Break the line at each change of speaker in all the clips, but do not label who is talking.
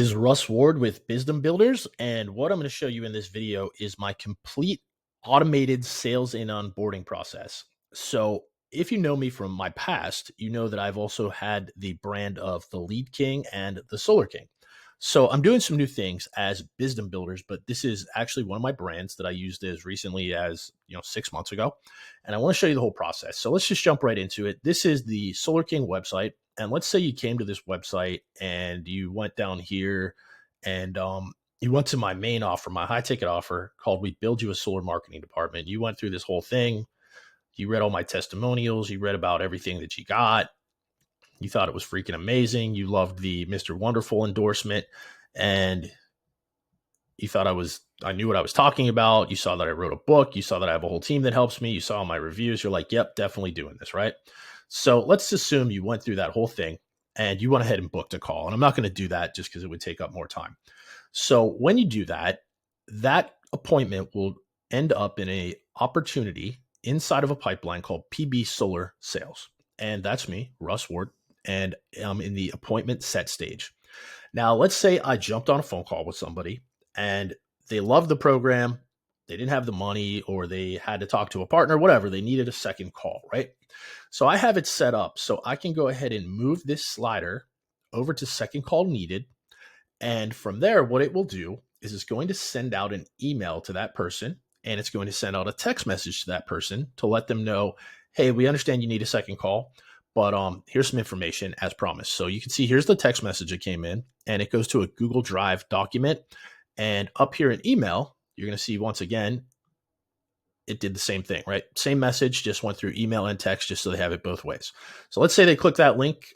Is Russ Ward with Wisdom Builders, and what I'm going to show you in this video is my complete automated sales and onboarding process. So, if you know me from my past, you know that I've also had the brand of the Lead King and the Solar King. So, I'm doing some new things as Wisdom Builders, but this is actually one of my brands that I used as recently as 6 months ago, and I want to show you the whole process. So, let's just jump right into it. This is the Solar King website. And let's say you came to this website and you went down here and you went to my main offer, my high ticket offer called We Build You a Solar Marketing Department. You went through this whole thing. You read all my testimonials. You read about everything that you got. You thought it was freaking amazing. You loved the Mr. Wonderful endorsement. And you thought I knew what I was talking about. You saw that I wrote a book. You saw that I have a whole team that helps me. You saw my reviews. You're like, yep, definitely doing this, right? So let's assume you went through that whole thing and you went ahead and booked a call. And I'm not going to do that just because it would take up more time. So when you do that, that appointment will end up in a opportunity inside of a pipeline called PB Solar Sales. And that's me, Russ Ward, and I'm in the appointment set stage. Now, let's say I jumped on a phone call with somebody and they loved the program. They didn't have the money or they had to talk to a partner, whatever. They needed a second call, right? So I have it set up so I can go ahead and move this slider over to second call needed. And from there, what it will do is it's going to send out an email to that person and it's going to send out a text message to that person to let them know, hey, we understand you need a second call, but here's some information as promised. So you can see here's the text message that came in and it goes to a Google Drive document. And up here in email, you're going to see once again, it did the same thing, right? Same message, just went through email and text just so they have it both ways. So let's say they click that link.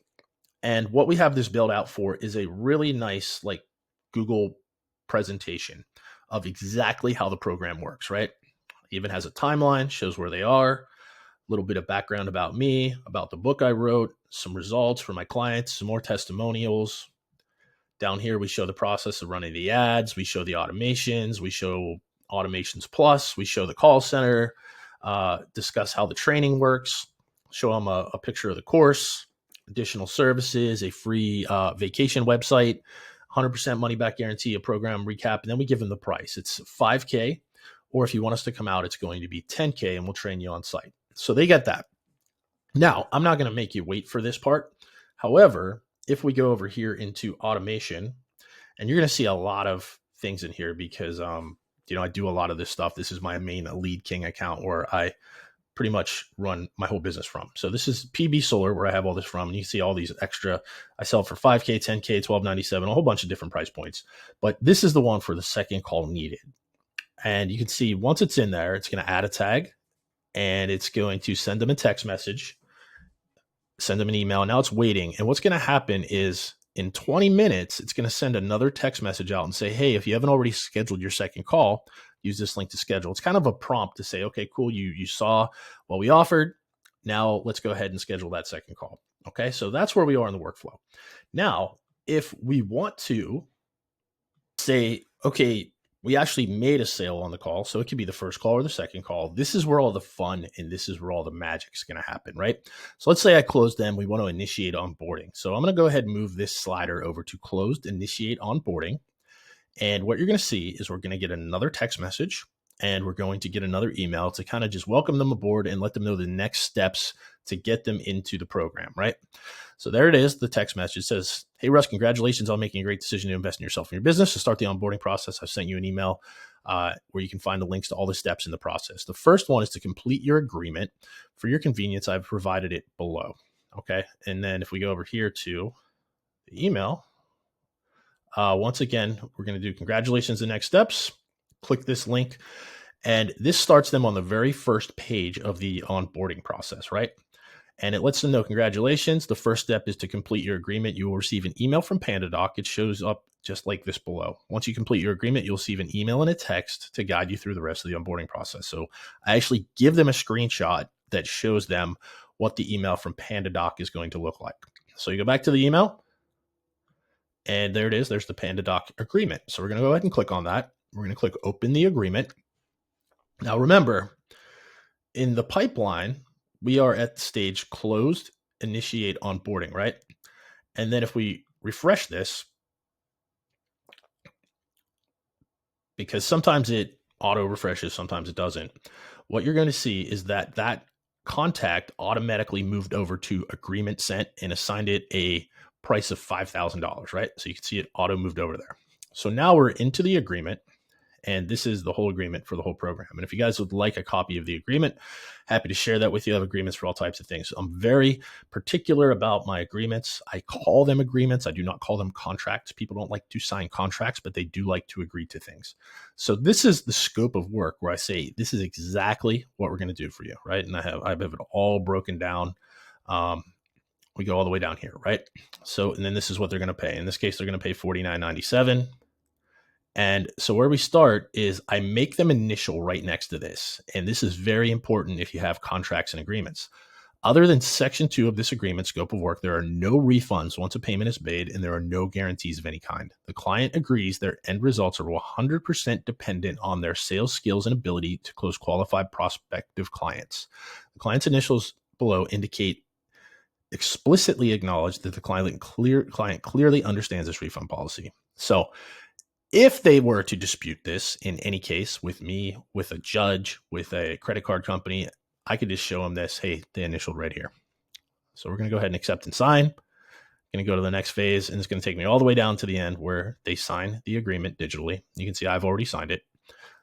And what we have this build out for is a really nice like Google presentation of exactly how the program works, right? Even has a timeline, shows where they are, a little bit of background about me, about the book I wrote, some results for my clients, some more testimonials. Down here, we show the process of running the ads. We show the automations. We show automations plus. We show the call center, discuss how the training works, show them a picture of the course, additional services, a free vacation website, 100% money back guarantee, a program recap, and then we give them the price. It's $5K, or if you want us to come out, it's going to be $10K, and we'll train you on site. So they get that. Now, I'm not going to make you wait for this part. However, if we go over here into automation, and you're going to see a lot of things in here because, I do a lot of this stuff. This is my main Lead King account where I pretty much run my whole business from. So this is PB Solar where I have all this from. And you can see all these extra, I sell for $5K, $10K, $12.97, a whole bunch of different price points. But this is the one for the second call needed. And you can see once it's in there, it's going to add a tag and it's going to send them a text message, send them an email. Now it's waiting. And what's going to happen is in 20 minutes, it's going to send another text message out and say, hey, if you haven't already scheduled your second call, use this link to schedule. It's kind of a prompt to say, okay, cool. You saw what we offered. Now let's go ahead and schedule that second call. Okay. So that's where we are in the workflow. Now, if we want to say, okay, we actually made a sale on the call. So it could be the first call or the second call. This is where all the fun and this is where all the magic is going to happen, right? So let's say I closed them. We want to initiate onboarding. So I'm going to go ahead and move this slider over to closed initiate onboarding. And what you're going to see is we're going to get another text message and we're going to get another email to kind of just welcome them aboard and let them know the next steps to get them into the program, right? So there it is. The text message says, hey, Russ, congratulations on making a great decision to invest in yourself and your business. To start the onboarding process, I've sent you an email where you can find the links to all the steps in the process. The first one is to complete your agreement. For your convenience, I've provided it below. Okay. And then if we go over here to the email, once again, we're going to do congratulations, the next steps. Click this link. And this starts them on the very first page of the onboarding process, right? And it lets them know, congratulations. The first step is to complete your agreement. You will receive an email from PandaDoc. It shows up just like this below. Once you complete your agreement, you'll receive an email and a text to guide you through the rest of the onboarding process. So I actually give them a screenshot that shows them what the email from PandaDoc is going to look like. So you go back to the email and there it is. There's the PandaDoc agreement. So we're going to go ahead and click on that. We're going to click open the agreement. Now remember, in the pipeline, we are at the stage closed, initiate onboarding, right? And then if we refresh this, because sometimes it auto refreshes, sometimes it doesn't. What you're going to see is that that contact automatically moved over to agreement sent and assigned it a price of $5,000, right? So you can see it auto moved over there. So now we're into the agreement, and this is the whole agreement for the whole program. And if you guys would like a copy of the agreement, happy to share that with you. I have agreements for all types of things. I'm very particular about my agreements. I call them agreements. I do not call them contracts. People don't like to sign contracts, but they do like to agree to things. So this is the scope of work where I say, this is exactly what we're going to do for you, right? And I have it all broken down. We go all the way down here, right? So, and then this is what they're going to pay. In this case, they're going to pay $49.97. And so where we start is I make them initial right next to this. And this is very important if you have contracts and agreements. Other than Section 2 of this agreement, scope of work, there are no refunds once a payment is made, and there are no guarantees of any kind. The client agrees their end results are 100% dependent on their sales skills and ability to close qualified prospective clients. The client's initials below indicate explicitly acknowledge that the client clearly understands this refund policy. So if they were to dispute this in any case with me, with a judge, with a credit card company, I could just show them this, hey, they initialed right here. So we're going to go ahead and accept and sign. I'm going to go to the next phase, and it's going to take me all the way down to the end where they sign the agreement digitally. You can see I've already signed it.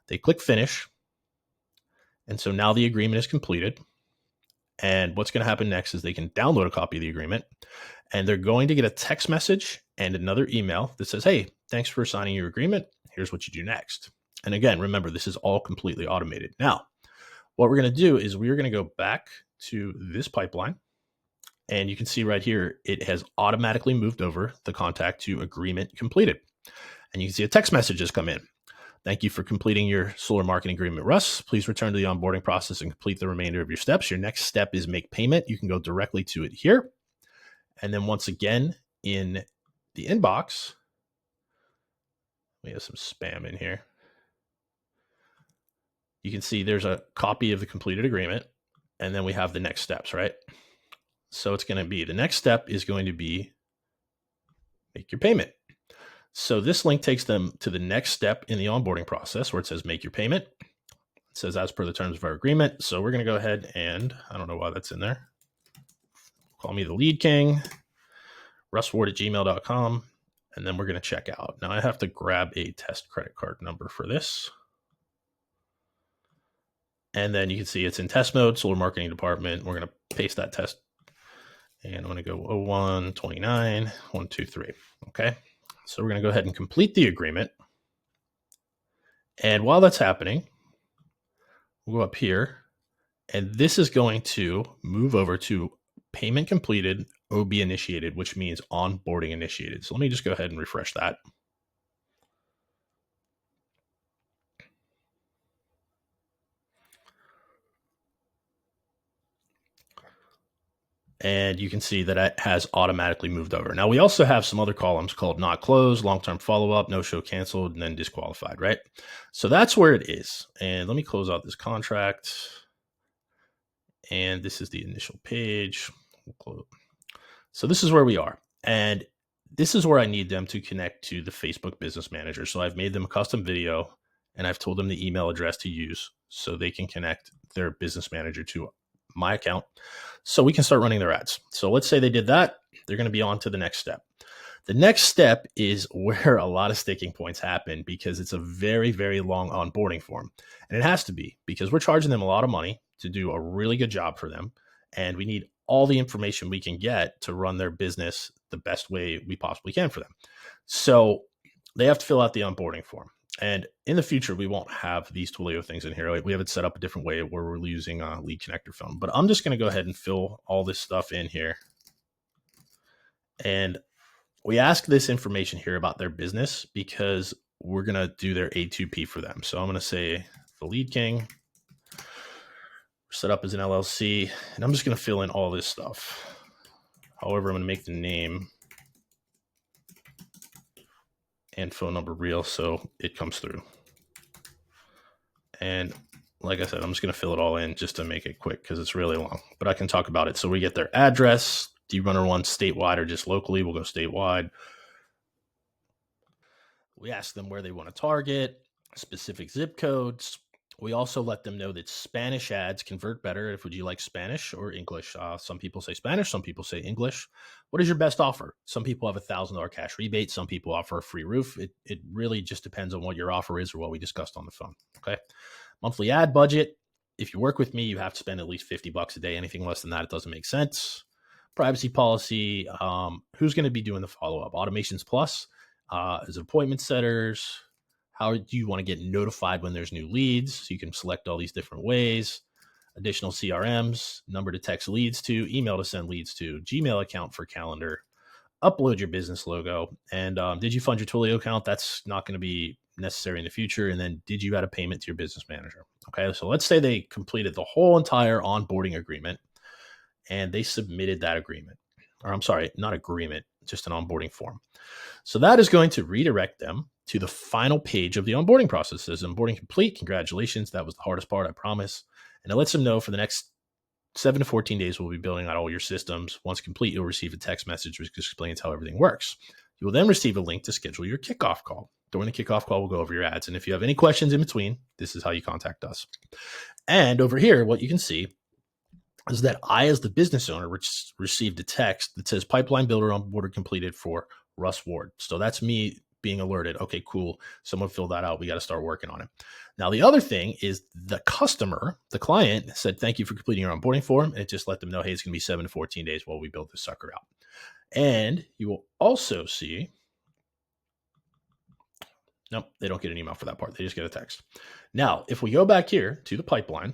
They click finish. And so now the agreement is completed. And what's going to happen next is they can download a copy of the agreement, and they're going to get a text message and another email that says, hey, thanks for signing your agreement. Here's what you do next. And again, remember, this is all completely automated. Now, what we're going to do is we're going to go back to this pipeline, and you can see right here, it has automatically moved over the contact to agreement completed. And you can see a text message has come in. Thank you for completing your solar marketing agreement, Russ. Please return to the onboarding process and complete the remainder of your steps. Your next step is make payment. You can go directly to it here. And then once again, in the inbox, we have some spam in here. You can see there's a copy of the completed agreement, and then we have the next steps, right? So it's going to be, the next step is going to be make your payment. So this link takes them to the next step in the onboarding process where it says make your payment. It says as per the terms of our agreement. So we're going to go ahead and, I don't know why that's in there. Call me the lead king, russward@gmail.com. And then we're going to check out. Now I have to grab a test credit card number for this. And then you can see it's in test mode, solar marketing department. We're going to paste that test. And I'm going to go 0129 123. Okay. So we're going to go ahead and complete the agreement. And while that's happening, we'll go up here, and this is going to move over to payment completed, OB initiated, which means onboarding initiated. So let me just go ahead and refresh that. And you can see that it has automatically moved over. Now we also have some other columns called not closed, long-term follow-up, no show canceled, and then disqualified, right? So that's where it is. And let me close out this contract. And this is the initial page. So this is where we are. And this is where I need them to connect to the Facebook Business Manager. So I've made them a custom video, and I've told them the email address to use so they can connect their business manager to my account so we can start running their ads. So let's say they did that. They're going to be on to the next step. The next step is where a lot of sticking points happen because it's a very, very long onboarding form. And it has to be because we're charging them a lot of money to do a really good job for them. And we need all the information we can get to run their business the best way we possibly can for them. So they have to fill out the onboarding form. And in the future, we won't have these Twilio things in here. We have it set up a different way where we're using a lead connector phone. But I'm just going to go ahead and fill all this stuff in here. And we ask this information here about their business because we're going to do their A2P for them. So I'm going to say the lead king, set up as an LLC, and I'm just going to fill in all this stuff. However, I'm going to make the name and phone number real so it comes through. And like I said, I'm just going to fill it all in just to make it quick because it's really long, but I can talk about it. So we get their address. Do you run or one statewide or just locally? We'll go statewide. We ask them where they want to target. specific zip codes. We also let them know that Spanish ads convert better. If would you like Spanish or English? Some people say Spanish, some people say English. What is your best offer? Some people have $1,000 cash rebate. Some people offer a free roof. It really just depends on what your offer is or what we discussed on the phone. Okay. Monthly ad budget. If you work with me, you have to spend at least $50 a day. Anything less than that, it doesn't make sense. Privacy policy. Who's going to be doing the follow up? Automations Plus. Is it appointment setters? How do you want to get notified when there's new leads? So you can select all these different ways. Additional CRMs, number to text leads to, email to send leads to, Gmail account for calendar, upload your business logo. And did you fund your Twilio account? That's not going to be necessary in the future. And then did you add a payment to your business manager? Okay, so let's say they completed the whole entire onboarding agreement and they submitted that agreement. Or I'm sorry, not agreement, just an onboarding form. So that is going to redirect them to the final page of the onboarding process. It says onboarding complete. Congratulations. That was the hardest part, I promise. And it lets them know for the next 7 to 14 days, we'll be building out all your systems. Once complete, you'll receive a text message which explains how everything works. You will then receive a link to schedule your kickoff call. During the kickoff call, we'll go over your ads. And if you have any questions in between, this is how you contact us. And over here, what you can see is that I, as the business owner, received a text that says pipeline builder onboarded completed for Russ Ward. So that's me being alerted. Okay, cool. Someone filled that out. We got to start working on it. Now, the other thing is the customer, the client said, thank you for completing your onboarding form. And it just let them know, hey, it's going to be 7 to 14 days while we build this sucker out. And you will also see, nope, they don't get an email for that part. They just get a text. Now, if we go back here to the pipeline,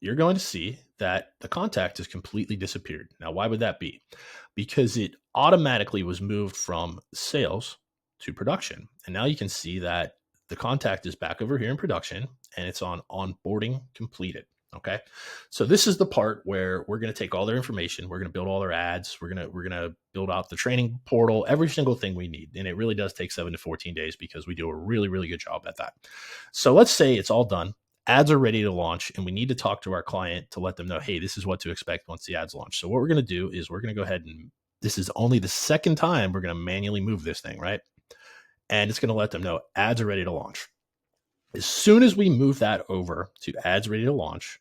you're going to see that the contact has completely disappeared. Now, why would that be? Because it automatically was moved from sales to production. And now you can see that the contact is back over here in production and it's on onboarding completed. Okay. So this is the part where we're going to take all their information. We're going to build all their ads. We're going to build out the training portal, every single thing we need. And it really does take 7 to 14 days because we do a really, really good job at that. So let's say it's all done. Ads are ready to launch and we need to talk to our client to let them know, hey, this is what to expect once the ads launch. So what we're going to do is we're going to go ahead and this is only the second time we're going to manually move this thing, right? And it's going to let them know ads are ready to launch. As soon as we move that over to ads ready to launch,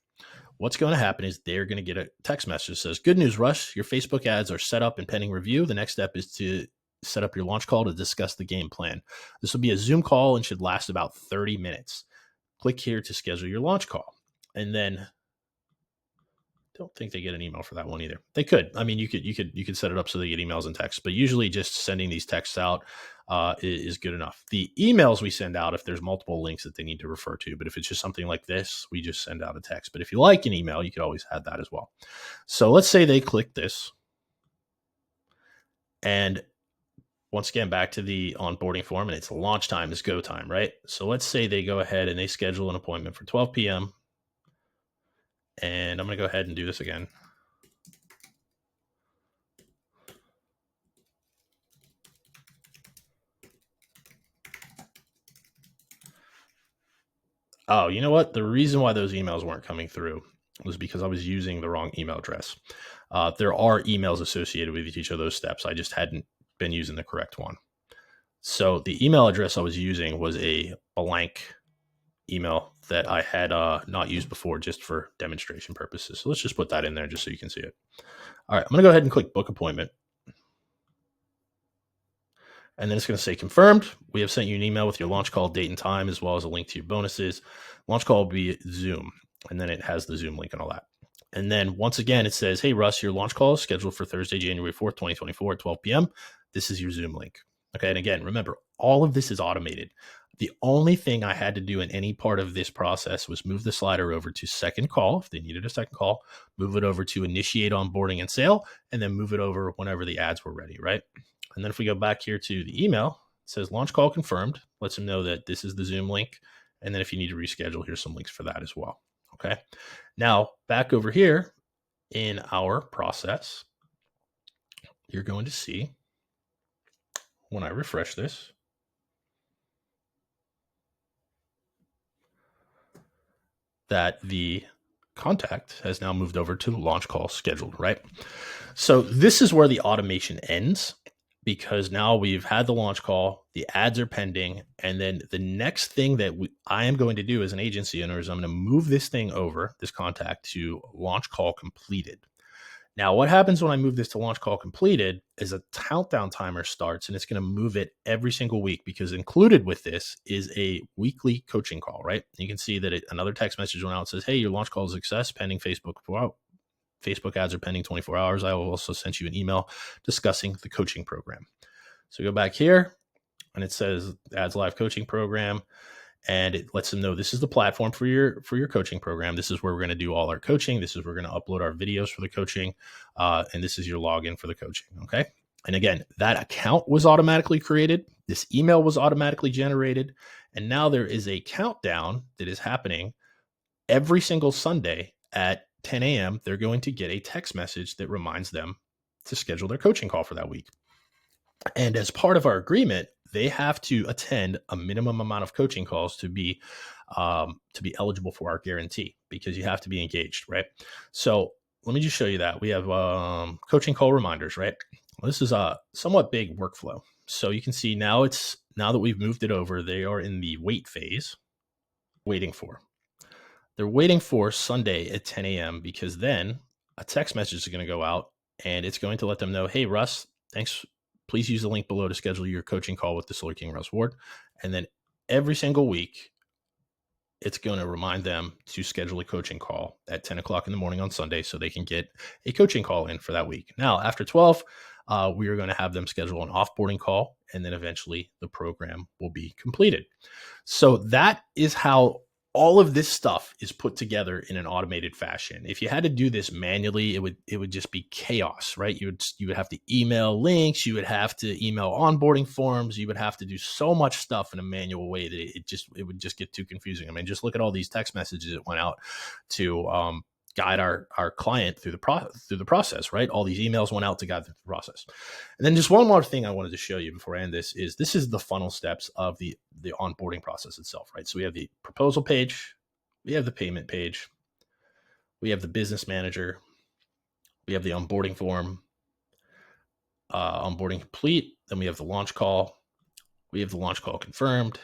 what's going to happen is they're going to get a text message that says, good news, Russ, your Facebook ads are set up and pending review. The next step is to set up your launch call to discuss the game plan. This will be a Zoom call and should last about 30 minutes. Click here to schedule your launch call. And then don't think they get an email for that one either. They could. I mean, you could set it up so they get emails and texts, but usually just sending these texts out is good enough. The emails we send out if there's multiple links that they need to refer to, but if it's just something like this, we just send out a text. But if you like an email, you could always add that as well. So let's say they click this, and once again, back to the onboarding form, and it's launch time, is go time, right? So let's say they go ahead and they schedule an appointment for 12 p.m. And I'm going to go ahead and do this again. Oh, you know what? The reason why those emails weren't coming through was because I was using the wrong email address. There are emails associated with each of those steps. I just hadn't been using the correct one. So the email address I was using was a blank email that I had not used before just for demonstration purposes. So let's just put that in there just so you can see it. All right, I'm going to go ahead and click book appointment. And then it's going to say confirmed. We have sent you an email with your launch call date and time, as well as a link to your bonuses. Launch call will be Zoom. And then it has the Zoom link and all that. And then once again, it says, hey, Russ, your launch call is scheduled for Thursday, January 4th, 2024 at 12 p.m. This is your Zoom link. Okay. And again, remember, all of this is automated. The only thing I had to do in any part of this process was move the slider over to second call. If they needed a second call, move it over to initiate onboarding and sale, and then move it over whenever the ads were ready, right? And then if we go back here to the email, it says launch call confirmed, lets them know that this is the Zoom link. And then if you need to reschedule, here's some links for that as well. Okay. Now back over here in our process, you're going to see when I refresh this, that the contact has now moved over to the launch call scheduled, right? So this is where the automation ends. because now we've had the launch call, the ads are pending, and then the next thing that I am going to do as an agency owner is I'm going to move this thing over, this contact, to launch call completed. Now, what happens when I move this to launch call completed is a countdown timer starts, and it's going to move it every single week, because included with this is a weekly coaching call, right? You can see that another text message went out and says, hey, your launch call is a success pending Facebook ads are pending 24 hours. I will also send you an email discussing the coaching program. So go back here and it says ads live coaching program. And it lets them know this is the platform for your coaching program. This is where we're going to do all our coaching. This is where we're going to upload our videos for the coaching. And this is your login for the coaching. Okay. And again, that account was automatically created. This email was automatically generated. And now there is a countdown that is happening every single Sunday at 10 a.m. They're going to get a text message that reminds them to schedule their coaching call for that week. And as part of our agreement, they have to attend a minimum amount of coaching calls to be eligible for our guarantee, because you have to be engaged, right? So let me just show you that. We have coaching call reminders, right? Well, this is a somewhat big workflow. So you can see now that we've moved it over, they are in the wait phase, They're waiting for Sunday at 10 a.m. because then a text message is going to go out and it's going to let them know, hey, Russ, thanks. Please use the link below to schedule your coaching call with the Solar King Russ Ward. And then every single week, it's going to remind them to schedule a coaching call at 10 o'clock in the morning on Sunday so they can get a coaching call in for that week. Now, after 12, we are going to have them schedule an offboarding call, and then eventually the program will be completed. So that is how all of this stuff is put together in an automated fashion. If you had to do this manually, it would just be chaos, right? You would have to email links, you would have to email onboarding forms, you would have to do so much stuff in a manual way that it would just get too confusing. I mean, just look at all these text messages that went out to guide our client through the process, right? All these emails went out to guide through the process. And then just one more thing I wanted to show you before I end this is the funnel steps of the onboarding process itself, right? So we have the proposal page, we have the payment page, we have the business manager, we have the onboarding form, onboarding complete, then we have the launch call, we have the launch call confirmed,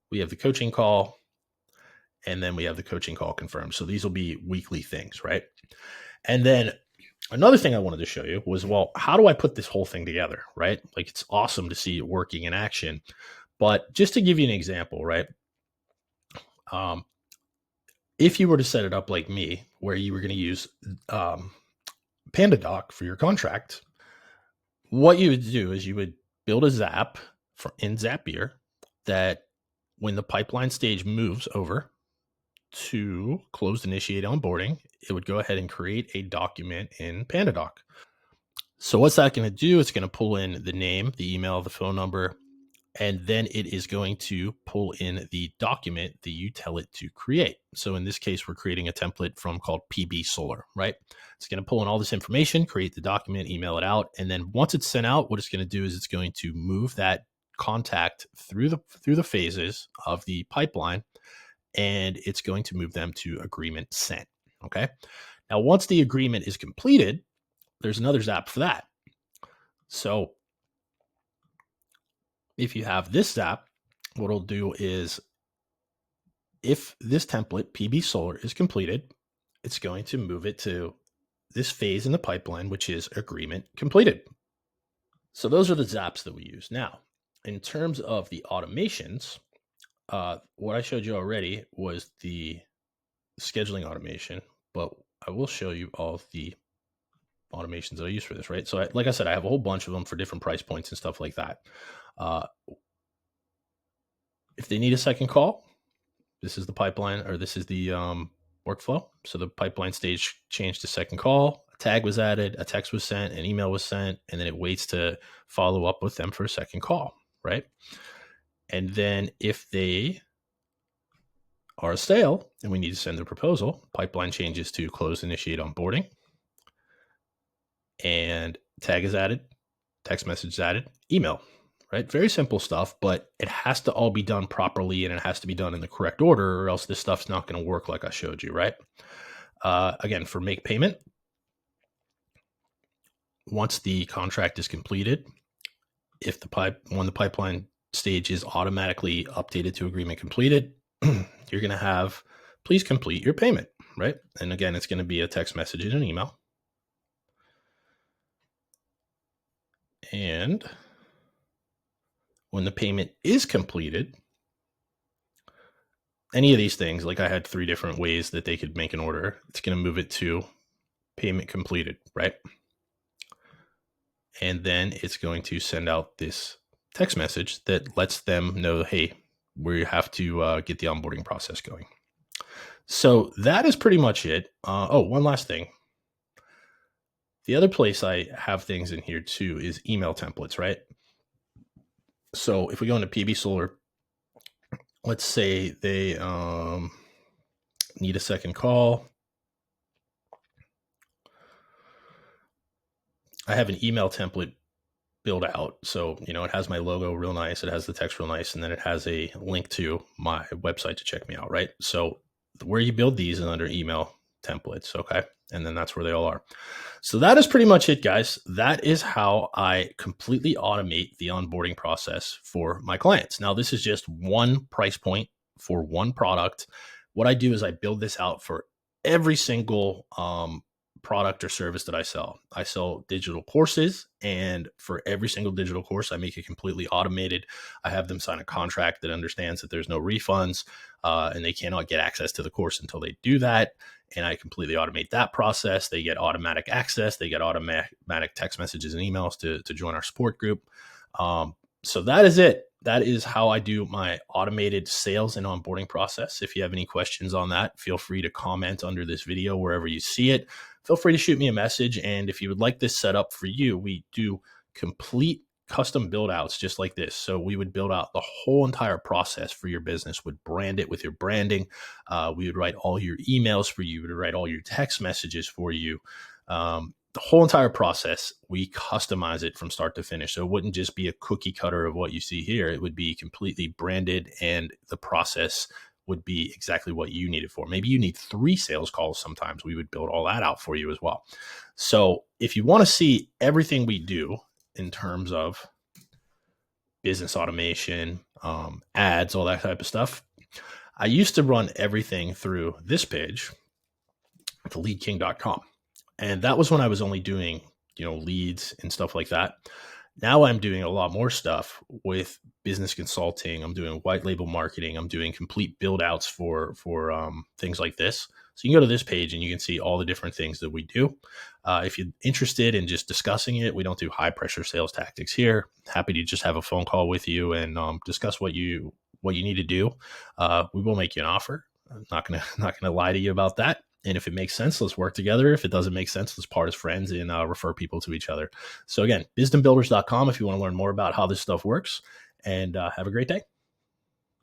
we have the coaching call, and then we have the coaching call confirmed. So these will be weekly things, right? And then another thing I wanted to show you was, well, how do I put this whole thing together, right? Like, it's awesome to see it working in action. But just to give you an example, right? If you were to set it up like me, where you were going to use PandaDoc for your contract, what you would do is you would build a Zap in Zapier that when the pipeline stage moves over to closed initiate onboarding, it would go ahead and create a document in PandaDoc. So what's that going to do? It's going to pull in the name, the email, the phone number, and then it is going to pull in the document that you tell it to create. So in this case, we're creating a template called PB Solar, right? It's going to pull in all this information, create the document, email it out. And then once it's sent out, what it's going to do is it's going to move that contact through the phases of the pipeline, and it's going to move them to agreement sent. Okay. Now, once the agreement is completed, there's another Zap for that. So if you have this Zap, what it'll do is, if this template PB Solar is completed, it's going to move it to this phase in the pipeline, which is agreement completed. So those are the Zaps that we use. Now, in terms of the automations, what I showed you already was the scheduling automation, but I will show you all of the automations that I use for this, right? So like I said, I have a whole bunch of them for different price points and stuff like that. If they need a second call, this is the pipeline, or this is the workflow. So the pipeline stage changed to second call, a tag was added, a text was sent, an email was sent, and then it waits to follow up with them for a second call, right? And then if they are a sale and we need to send the proposal, pipeline changes to close initiate onboarding, and tag is added, text message is added, email, right? Very simple stuff, but it has to all be done properly, and it has to be done in the correct order, or else this stuff's not going to work like I showed you, right? Again, for make payment, once the contract is completed, if when the pipeline stage is automatically updated to agreement completed, you're going to have, please complete your payment, right? And again, it's going to be a text message and an email. And when the payment is completed, any of these things, like I had 3 different ways that they could make an order, it's going to move it to payment completed, right? And then it's going to send out this text message that lets them know, hey, we have to get the onboarding process going. So that is pretty much it. One last thing. The other place I have things in here too is email templates, right? So if we go into PB Solar, let's say they need a second call. I have an email template build out. So, it has my logo real nice. It has the text real nice. And then it has a link to my website to check me out, right? So where you build these is under email templates. Okay. And then that's where they all are. So that is pretty much it, guys. That is how I completely automate the onboarding process for my clients. Now, this is just one price point for one product. What I do is I build this out for every single product or service that I sell. I sell digital courses, and for every single digital course, I make it completely automated. I have them sign a contract that understands that there's no refunds and they cannot get access to the course until they do that. And I completely automate that process. They get automatic access. They get automatic text messages and emails to join our support group. So that is it. That is how I do my automated sales and onboarding process. If you have any questions on that, feel free to comment under this video wherever you see it. Feel free to shoot me a message. And if you would like this set up for you, we do complete custom build outs just like this. So we would build out the whole entire process for your business, would brand it with your branding. We would write all your emails for you, we would write all your text messages for you. The whole entire process, we customize it from start to finish. So it wouldn't just be a cookie cutter of what you see here. It would be completely branded, and the process would be exactly what you need it for. Maybe you need 3 sales calls sometimes. We would build all that out for you as well. So if you want to see everything we do in terms of business automation, ads, all that type of stuff, I used to run everything through this page, theleadking.com. And that was when I was only doing, leads and stuff like that. Now I'm doing a lot more stuff with business consulting. I'm doing white label marketing. I'm doing complete build outs for things like this. So you can go to this page and you can see all the different things that we do. If you're interested in just discussing it, we don't do high pressure sales tactics here. Happy to just have a phone call with you and discuss what you need to do. We will make you an offer. I'm not gonna lie to you about that. And if it makes sense, let's work together. If it doesn't make sense, let's part as friends and refer people to each other. So again, wisdombuilders.com if you want to learn more about how this stuff works, and have a great day.